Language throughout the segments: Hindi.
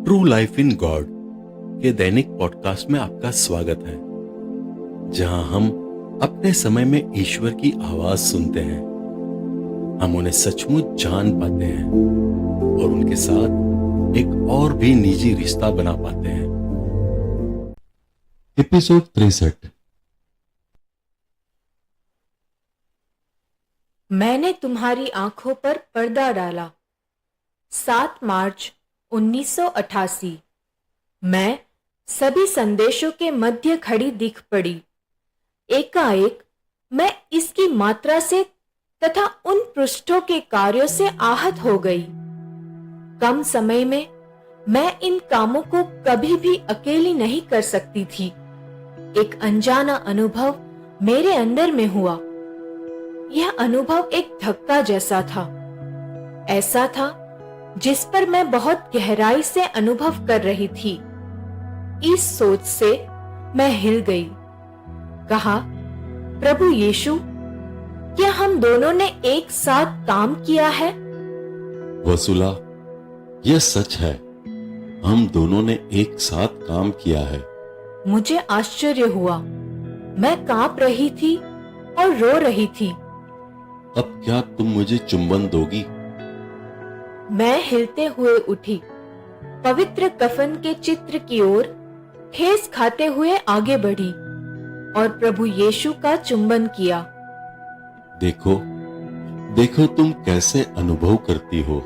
ट्रू लाइफ इन गॉड के दैनिक पॉडकास्ट में आपका स्वागत है, जहां हम अपने समय में ईश्वर की आवाज सुनते हैं। हम उन्हें सचमुच जान पाते हैं और उनके साथ एक और भी निजी रिश्ता बना पाते हैं। एपिसोड 63। मैंने तुम्हारी आंखों पर पर्दा डाला। 7 मार्च 1988। मैं सभी संदेशों के मध्य खड़ी दिख पड़ी। एकाएक मैं इसकी मात्रा से तथा उन पृष्ठों के कार्यों से आहत हो गई। कम समय में मैं इन कामों को कभी भी अकेली नहीं कर सकती थी। एक अनजाना अनुभव मेरे अंदर में हुआ। यह अनुभव एक धक्का जैसा था। ऐसा था जिस पर मैं बहुत गहराई से अनुभव कर रही थी। इस सोच से मैं हिल गई। कहा, प्रभु यीशु, क्या हम दोनों ने एक साथ काम किया है? वसुला, यह सच है। हम दोनों ने एक साथ काम किया है। मुझे आश्चर्य हुआ। मैं कांप रही थी और रो रही थी। अब क्या तुम मुझे चुंबन दोगी? मैं हिलते हुए उठी, पवित्र कफन के चित्र की ओर ठेस खाते हुए आगे बढ़ी और प्रभु यीशु का चुंबन किया। देखो, देखो तुम कैसे अनुभव करती हो।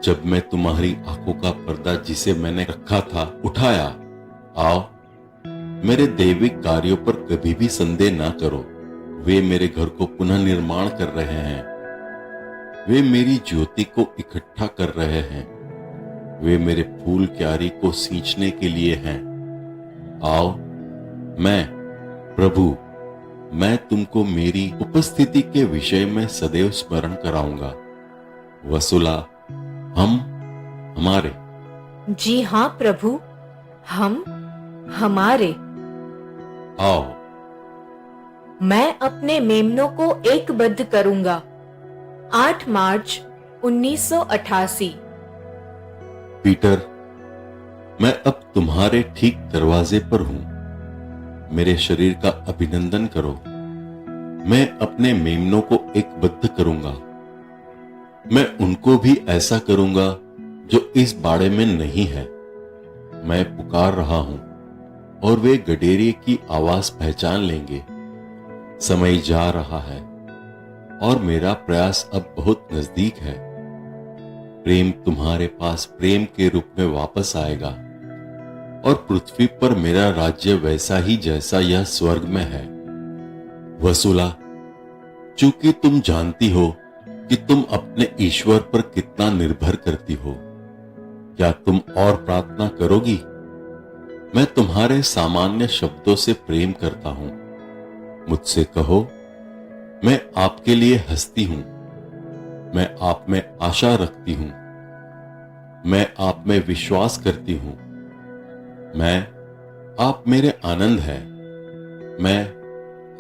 जब मैं तुम्हारी आंखों का पर्दा जिसे मैंने रखा था उठाया। आओ, मेरे दैविक कार्यों पर कभी भी संदेह ना करो। वे मेरे घर को पुनः निर्माण कर रहे हैं। वे मेरी ज्योति को इकट्ठा कर रहे हैं। वे मेरे फूल क्यारी को सींचने के लिए हैं। आओ, मैं प्रभु, मैं तुमको मेरी उपस्थिति के विषय में सदैव स्मरण कराऊंगा। वसुला, हम हमारे। जी हां प्रभु, हम हमारे। आओ, मैं अपने मेमनों को एकबद्ध करूंगा। 8 मार्च 1988। पीटर, मैं अब तुम्हारे ठीक दरवाजे पर हूं। मेरे शरीर का अभिनंदन करो। मैं अपने मेमनों को एकबद्ध करूंगा। मैं उनको भी ऐसा करूंगा जो इस बाड़े में नहीं है। मैं पुकार रहा हूं और वे गडेरिए की आवाज पहचान लेंगे। समय जा रहा है और मेरा प्रयास अब बहुत नजदीक है। प्रेम तुम्हारे पास प्रेम के रूप में वापस आएगा और पृथ्वी पर मेरा राज्य वैसा ही जैसा यह स्वर्ग में है। वसुला, चूंकि तुम जानती हो कि तुम अपने ईश्वर पर कितना निर्भर करती हो, क्या तुम और प्रार्थना करोगी? मैं तुम्हारे सामान्य शब्दों से प्रेम करता हूं। मुझसे कहो, मैं आपके लिए हंसती हूं। मैं आप में आशा रखती हूं। मैं आप में विश्वास करती हूं। आप मेरे आनंद है। मैं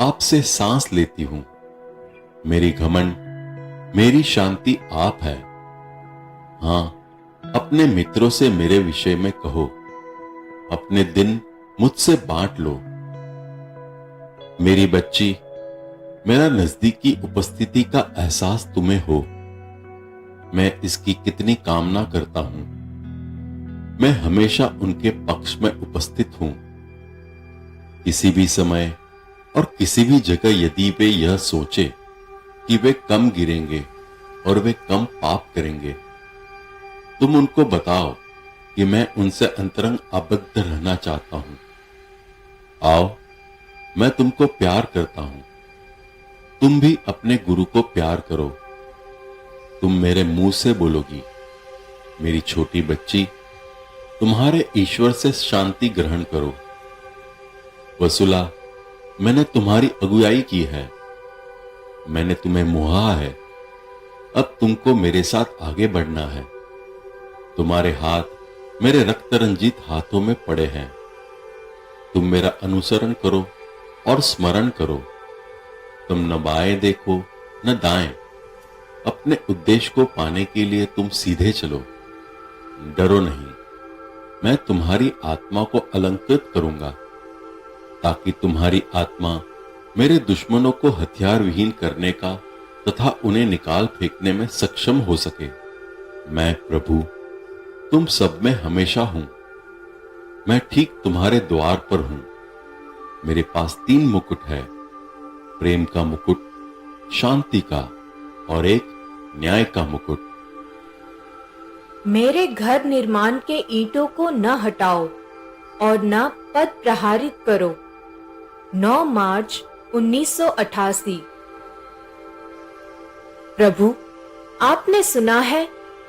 आपसे सांस लेती हूं। मेरी घमंड, मेरी शांति आप है। हां, अपने मित्रों से मेरे विषय में कहो। अपने दिन मुझसे बांट लो। मेरी बच्ची, मेरा नजदीकी उपस्थिति का एहसास तुम्हें हो। मैं इसकी कितनी कामना करता हूं। मैं हमेशा उनके पक्ष में उपस्थित हूं। किसी भी समय और किसी भी जगह यदि वे यह सोचे कि वे कम गिरेंगे और वे कम पाप करेंगे, तुम उनको बताओ कि मैं उनसे अंतरंग आबद्ध रहना चाहता हूं। आओ, मैं तुमको प्यार करता हूं। तुम भी अपने गुरु को प्यार करो। तुम मेरे मुंह से बोलोगी, मेरी छोटी बच्ची, तुम्हारे ईश्वर से शांति ग्रहण करो। वसुला, मैंने तुम्हारी अगुवाई की है। मैंने तुम्हें मोहा है। अब तुमको मेरे साथ आगे बढ़ना है। तुम्हारे हाथ मेरे रक्त रंजित हाथों में पड़े हैं। तुम मेरा अनुसरण करो और स्मरण करो। तुम न बाएं देखो न दाएं। अपने उद्देश्य को पाने के लिए तुम सीधे चलो। डरो नहीं, मैं तुम्हारी आत्मा को अलंकृत करूंगा, ताकि तुम्हारी आत्मा मेरे दुश्मनों को हथियार विहीन करने का तथा उन्हें निकाल फेंकने में सक्षम हो सके। मैं प्रभु तुम सब में हमेशा हूं। मैं ठीक तुम्हारे द्वार पर हूं। मेरे पास 3 मुकुट है, प्रेम का मुकुट, शांति का और एक न्याय का मुकुट। मेरे घर निर्माण के ईंटों को न हटाओ और न पद प्रहारित करो। 9 मार्च 1988। प्रभु, आपने सुना है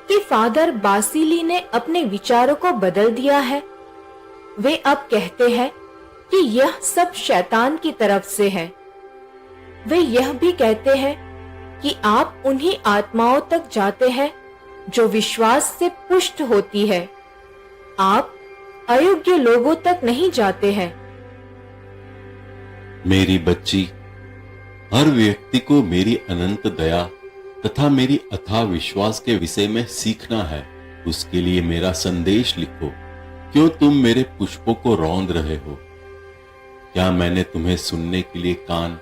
कि फादर बासिली ने अपने विचारों को बदल दिया है। वे अब कहते हैं कि यह सब शैतान की तरफ से है। वे यह भी कहते हैं कि आप उन्हीं आत्माओं तक जाते हैं जो विश्वास से पुष्ट होती है। आप अयोग्य लोगों तक नहीं जाते हैं। मेरी बच्ची, हर व्यक्ति को मेरी अनंत दया तथा मेरी अथाह विश्वास के विषय में सीखना है। उसके लिए मेरा संदेश लिखो। क्यों तुम मेरे पुष्पों को रौंद रहे हो? क्या मैंने तुम्हें सुनने के लिए कान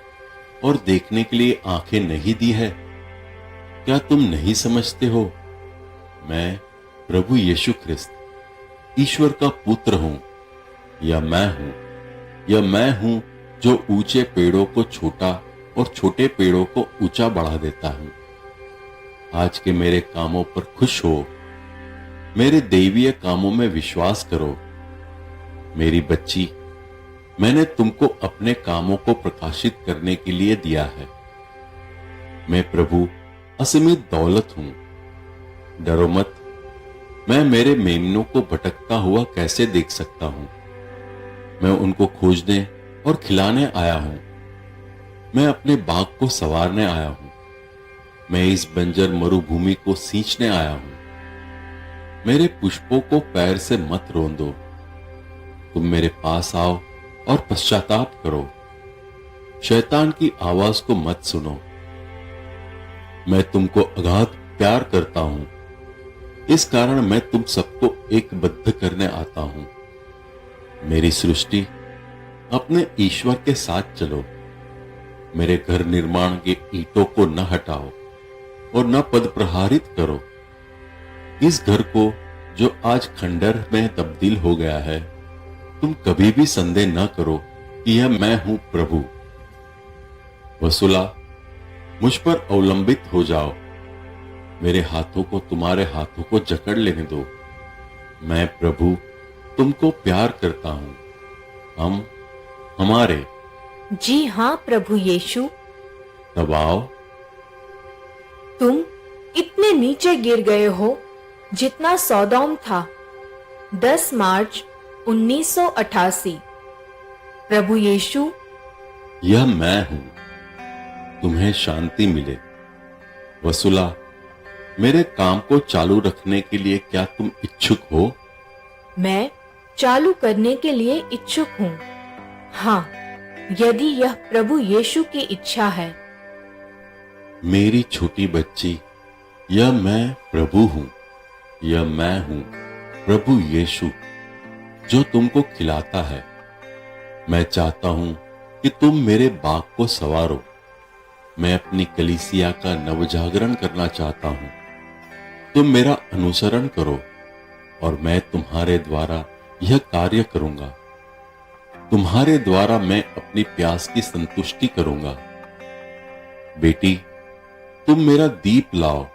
और देखने के लिए आंखें नहीं दी है? क्या तुम नहीं समझते हो? मैं प्रभु यीशु ख्रिस्त ईश्वर का पुत्र हूं। यह मैं हूं जो ऊंचे पेड़ों को छोटा और छोटे पेड़ों को ऊंचा बढ़ा देता हूं। आज के मेरे कामों पर खुश हो। मेरे दैवीय कामों में विश्वास करो। मेरी बच्ची, मैंने तुमको अपने कामों को प्रकाशित करने के लिए दिया है। मैं प्रभु असीमित दौलत हूं। डरो मत। मैं मेरे मेमनों को भटकता हुआ कैसे देख सकता हूं? मैं उनको खोजने और खिलाने आया हूं। मैं अपने बाग को संवारने आया हूं। मैं इस बंजर मरुभूमि को सींचने आया हूं। मेरे पुष्पों को पैर से मत रोंदो। तुम मेरे पास आओ और पश्चाताप करो। शैतान की आवाज को मत सुनो। मैं तुमको अगाध प्यार करता हूं। इस कारण मैं तुम सबको एकबद्ध करने आता हूं। मेरी सृष्टि, अपने ईश्वर के साथ चलो। मेरे घर निर्माण के ईंटों को न हटाओ और न पद प्रहारित करो। इस घर को जो आज खंडर में तब्दील हो गया है, तुम कभी भी संदेह न करो कि यह मैं हूं प्रभु। वसुला, मुझ पर अवलंबित हो जाओ। मेरे हाथों को तुम्हारे हाथों को जकड़ लेने दो। मैं प्रभु तुमको प्यार करता हूं। हमारे जी हाँ प्रभु यीशु। तब आओ। तुम इतने नीचे गिर गए हो जितना सौदोम था। 10 मार्च 1988। प्रभु यीशु, यह मैं हूं। तुम्हें शांति मिले। वसुला, मेरे काम को चालू रखने के लिए क्या तुम इच्छुक हो? मैं चालू करने के लिए इच्छुक हूँ। हाँ, यदि यह प्रभु यीशु की इच्छा है। मेरी छोटी बच्ची, यह मैं प्रभु हूं। यह मैं हूं प्रभु यीशु, जो तुमको खिलाता है। मैं चाहता हूं कि तुम मेरे बाग को संवारो। मैं अपनी कलीसिया का नवजागरण करना चाहता हूं। तुम मेरा अनुसरण करो और मैं तुम्हारे द्वारा यह कार्य करूंगा। तुम्हारे द्वारा मैं अपनी प्यास की संतुष्टि करूंगा। बेटी, तुम मेरा दीप लाओ।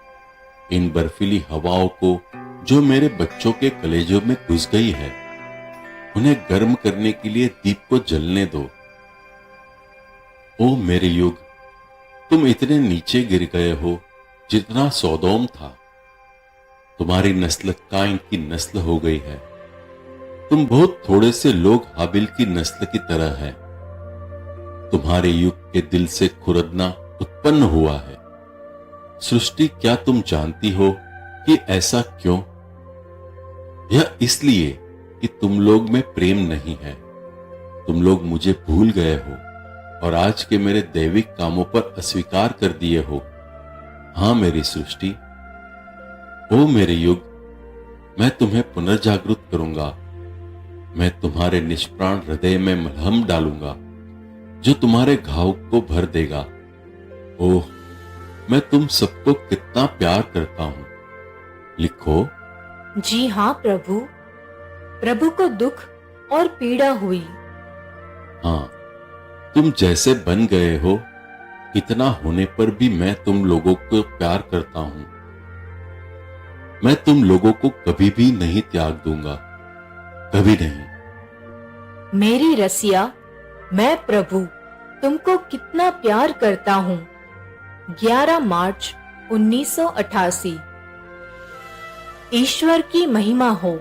इन बर्फीली हवाओं को जो मेरे बच्चों के कलेजों में घुस गई है, उन्हें गर्म करने के लिए दीप को जलने दो। ओ मेरे युग, तुम इतने नीचे गिर गए हो जितना सौदोम था। तुम्हारी नस्ल काइन की नस्ल हो गई है। तुम बहुत थोड़े से लोग हाबिल की नस्ल की तरह है। तुम्हारे युग के दिल से खुरदना उत्पन्न हुआ है। सृष्टि, क्या तुम जानती हो कि ऐसा क्यों? यह इसलिए कि तुम लोग में प्रेम नहीं है। तुम लोग मुझे भूल गए हो और आज के मेरे दैविक कामों पर अस्वीकार कर दिए हो। हां मेरी सृष्टि, ओ मेरे युग, मैं तुम्हें पुनर्जागृत करूंगा मैं तुम्हारे निष्प्राण हृदय में मलहम डालूंगा जो तुम्हारे घाव को भर देगा। ओह, मैं तुम सबको कितना प्यार करता हूं। लिखो। जी हाँ प्रभु, प्रभु को दुख और पीड़ा हुई। हाँ, तुम जैसे बन गए हो, इतना होने पर भी मैं तुम लोगों को प्यार करता हूं। मैं तुम लोगों को कभी भी नहीं त्याग दूंगा, कभी नहीं। मेरी रसिया, मैं प्रभु तुमको कितना प्यार करता हूं। 11 मार्च 1988। ईश्वर की महिमा हो।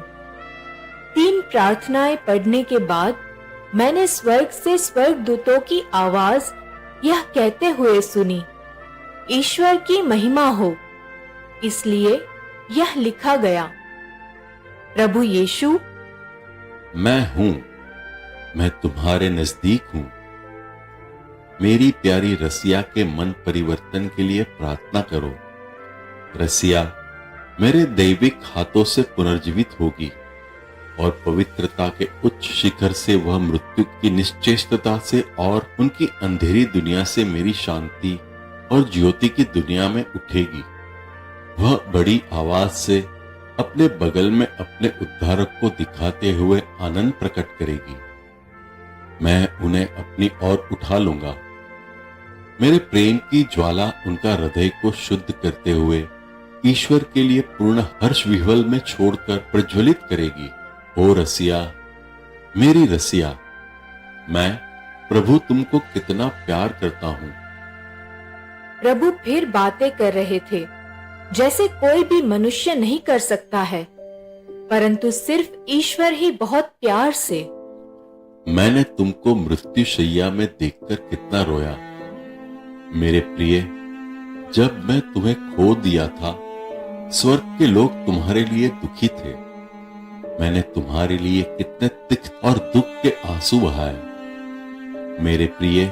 3 प्रार्थनाएं पढ़ने के बाद मैंने स्वर्ग से स्वर्गदूतों की आवाज यह कहते हुए सुनी, ईश्वर की महिमा हो। इसलिए यह लिखा गया, प्रभु यीशु, मैं हूं, मैं तुम्हारे नजदीक हूं। मेरी प्यारी रसिया के मन परिवर्तन के लिए प्रार्थना करो। रसिया मेरे दैविक हाथों से पुनर्जीवित होगी और पवित्रता के उच्च शिखर से वह मृत्यु की निश्चेष्टता से और उनकी अंधेरी दुनिया से मेरी शांति और ज्योति की दुनिया में उठेगी। वह बड़ी आवाज से अपने बगल में अपने उद्धारक को दिखाते हुए आनंद प्रकट करेगी। मैं उन्हें अपनी ओर उठा लूंगा। मेरे प्रेम की ज्वाला उनका हृदय को शुद्ध करते हुए ईश्वर के लिए पूर्ण हर्ष विह्वल में छोड़कर प्रज्वलित करेगी। ओ रसिया, मेरी रसिया, मैं प्रभु तुमको कितना प्यार करता हूं। प्रभु फिर बातें कर रहे थे जैसे कोई भी मनुष्य नहीं कर सकता है, परंतु सिर्फ ईश्वर ही बहुत प्यार से। मैंने तुमको मृत्युशैया में देखकर कितना रोया। मेरे प्रिय, जब मैं तुम्हें खो दिया था, स्वर्ग के लोग तुम्हारे लिए दुखी थे। मैंने तुम्हारे लिए कितने तिक्त और दुख के आंसू बहाए। मेरे प्रिय,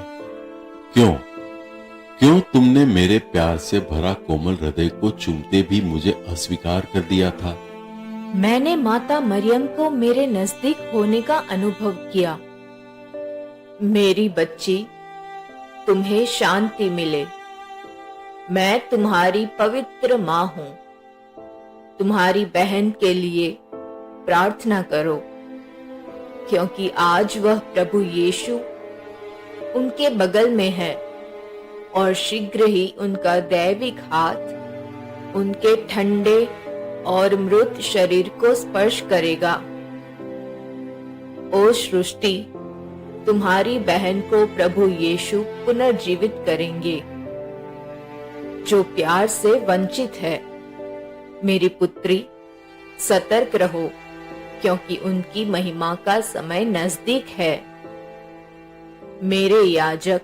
क्यों तुमने मेरे प्यार से भरा कोमल हृदय को चूमते भी मुझे अस्वीकार कर दिया था? मैंने माता मरियम को मेरे नजदीक होने का अनुभव किया। मेरी बच्ची, तुम्हें शांति मिले। मैं तुम्हारी पवित्र मां हूं। तुम्हारी बहन के लिए प्रार्थना करो, क्योंकि आज वह प्रभु यीशु उनके बगल में है और शीघ्र ही उनका दैविक हाथ उनके ठंडे और मृत शरीर को स्पर्श करेगा। ओ सृष्टि, तुम्हारी बहन को प्रभु यीशु पुनर्जीवित करेंगे, जो प्यार से वंचित है। मेरी पुत्री, सतर्क रहो, क्योंकि उनकी महिमा का समय नजदीक है। मेरे याजक।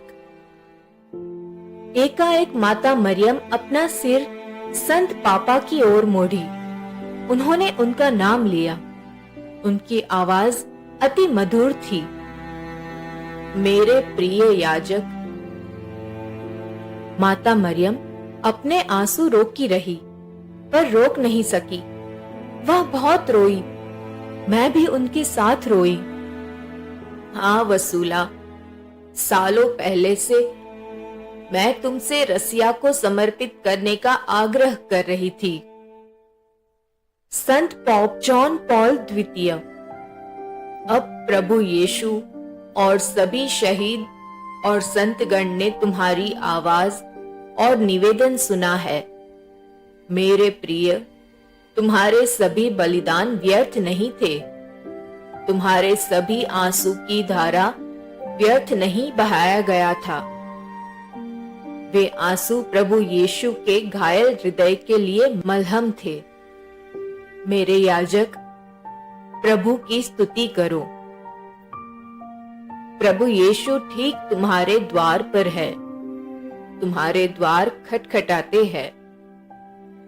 एकाएक माता मरियम अपना सिर संत पापा की ओर मोड़ी। उन्होंने उनका नाम लिया। उनकी आवाज अति मधुर थी, मेरे प्रिय याजक। माता मरियम अपने आंसू रोकी रही, पर रोक नहीं सकी। वह बहुत रोई। मैं भी उनके साथ रोई। हाँ वसूला, सालों पहले से मैं तुमसे रसिया को समर्पित करने का आग्रह कर रही थी। संत पोप जॉन पॉल द्वितीय। अब प्रभु यीशु और सभी शहीद और संतगण ने तुम्हारी आवाज और निवेदन सुना है। मेरे प्रिय, तुम्हारे सभी बलिदान व्यर्थ नहीं थे। तुम्हारे सभी आंसू की धारा व्यर्थ नहीं बहाया गया था। वे आंसू प्रभु यीशु के घायल हृदय के लिए मलहम थे। मेरे याजक, प्रभु की स्तुति करो। प्रभु यीशु ठीक तुम्हारे द्वार पर है। तुम्हारे द्वार खटखटाते हैं।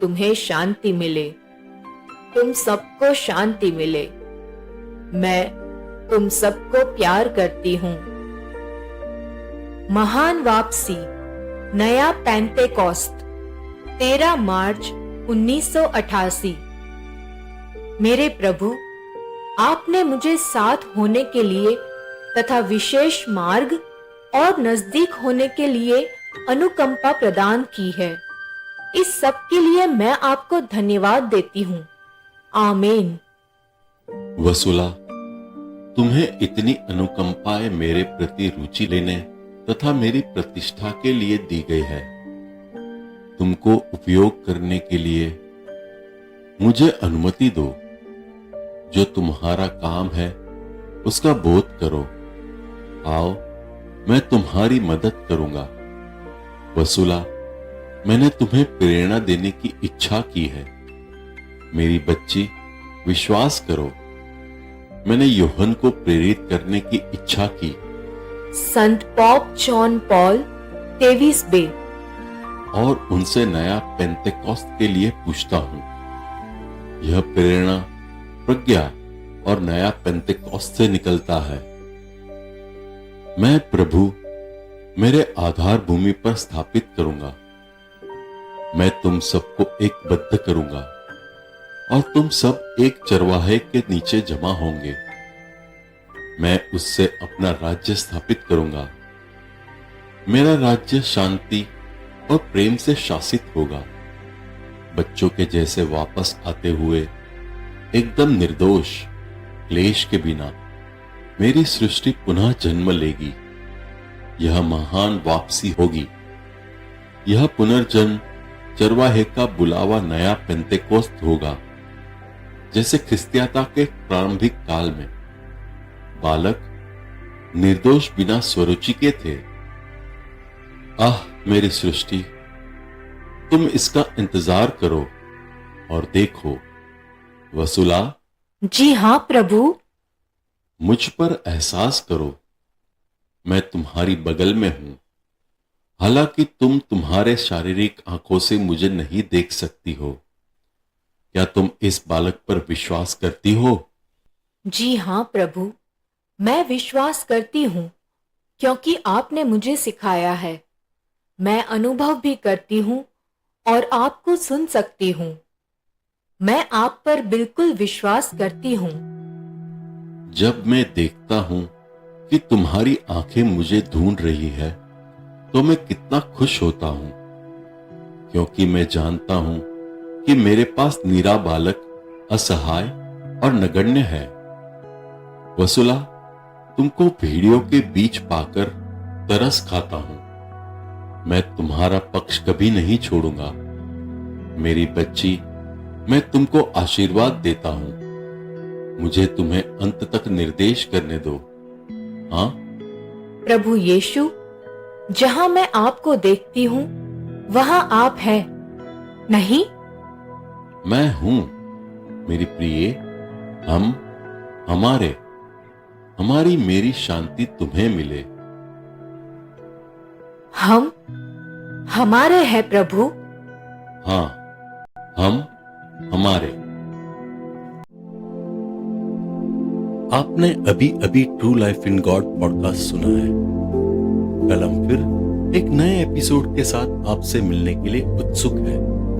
तुम्हें शांति मिले। तुम सबको शांति मिले। मैं तुम सबको प्यार करती हूं। महान वापसी, नया पेंतेकोस्त, 13 मार्च 1988। मेरे प्रभु, आपने मुझे साथ होने के लिए तथा विशेष मार्ग और नजदीक होने के लिए अनुकंपा प्रदान की है। इस सब के लिए मैं आपको धन्यवाद देती हूँ। आमीन। वसुला, तुम्हें इतनी अनुकंपाएं मेरे प्रति रुचि लेने तथा मेरी प्रतिष्ठा के लिए दी गई है। तुमको उपयोग करने के लिए मुझे अनुमति दो। जो तुम्हारा काम है उसका बोध करो। आओ, मैं तुम्हारी मदद करूंगा। वसुला, मैंने तुम्हें प्रेरणा देने की इच्छा की है। मेरी बच्ची, विश्वास करो। मैंने यूहन्ना को प्रेरित करने की इच्छा की। संत पॉप जॉन पॉल 23 बे। और उनसे नया पेंतेकोस्त के लिए पूछता हूं। यह प्रेरणा, प्रज्ञा और नया पेंतेकोस्त से निकलता है। मैं प्रभु मेरे आधार भूमि पर स्थापित करूंगा। मैं तुम सबको एक बद्ध करूंगा और तुम सब एक चरवाहे के नीचे जमा होंगे। मैं उससे अपना राज्य स्थापित करूंगा। मेरा राज्य शांति और प्रेम से शासित होगा। बच्चों के जैसे वापस आते हुए एकदम निर्दोष, क्लेश के बिना मेरी सृष्टि पुनः जन्म लेगी। यह महान वापसी होगी। यह पुनर्जन्म चरवाहे का बुलावा नया पेंतेकोस्त होगा। जैसे क्रिस्तियता के प्रारंभिक काल में बालक निर्दोष बिना स्वरुचि के थे। आह मेरी सृष्टि, तुम इसका इंतजार करो और देखो। वसुला, जी हाँ प्रभु। मुझ पर एहसास करो। मैं तुम्हारी बगल में हूं। हालांकि तुम तुम्हारे शारीरिक आंखों से मुझे नहीं देख सकती हो। क्या तुम इस बालक पर विश्वास करती हो? जी हाँ प्रभु, मैं विश्वास करती हूँ, क्योंकि आपने मुझे सिखाया है। मैं अनुभव भी करती हूँ और आपको सुन सकती हूँ। मैं आप पर बिल्कुल विश्वास करती हूँ। जब मैं देखता हूं कि तुम्हारी आंखें मुझे ढूंढ रही है, तो मैं कितना खुश होता हूं, क्योंकि मैं जानता हूं कि मेरे पास निरा बालक असहाय और नगण्य है। वसुला, तुमको भेड़ियों के बीच पाकर तरस खाता हूं। मैं तुम्हारा पक्ष कभी नहीं छोड़ूंगा। मेरी बच्ची, मैं तुमको आशीर्वाद देता हूं। मुझे तुम्हें अंत तक निर्देश करने दो। हाँ प्रभु यीशु, जहां मैं आपको देखती हूँ वहां आप है, नहीं? मैं हूं मेरी प्रिय। हमारी मेरी शांति तुम्हें मिले। हमारे हैं प्रभु। हाँ, हमारे। आपने अभी अभी true life in God podcast सुना है। कल हम फिर एक नए एपिसोड के साथ आपसे मिलने के लिए उत्सुक हैं।